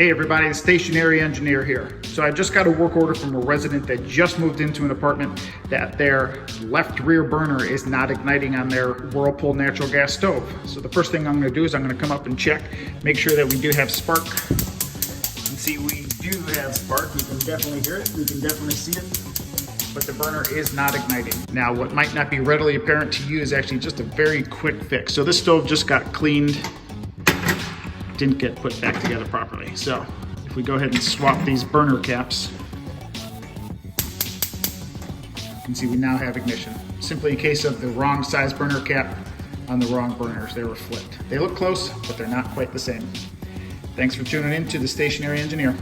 Hey everybody, the stationary engineer here. So I just got a work order from a resident that just moved into an apartment that their left rear burner is not igniting on their Whirlpool natural gas stove. So the first thing I'm gonna do is I'm gonna come up and check, make sure that we do have spark. And see, we do have spark. You can definitely hear it, we can definitely see it, but the burner is not igniting. Now, what might not be readily apparent to you is actually just a very quick fix. So this stove just got cleaned, didn't get put back together properly. So if we go ahead and swap these burner caps, you can see we now have ignition. Simply a case of the wrong size burner cap on the wrong burners. They were flipped. They look close, but they're not quite the same. Thanks for tuning in to the Stationary Engineer.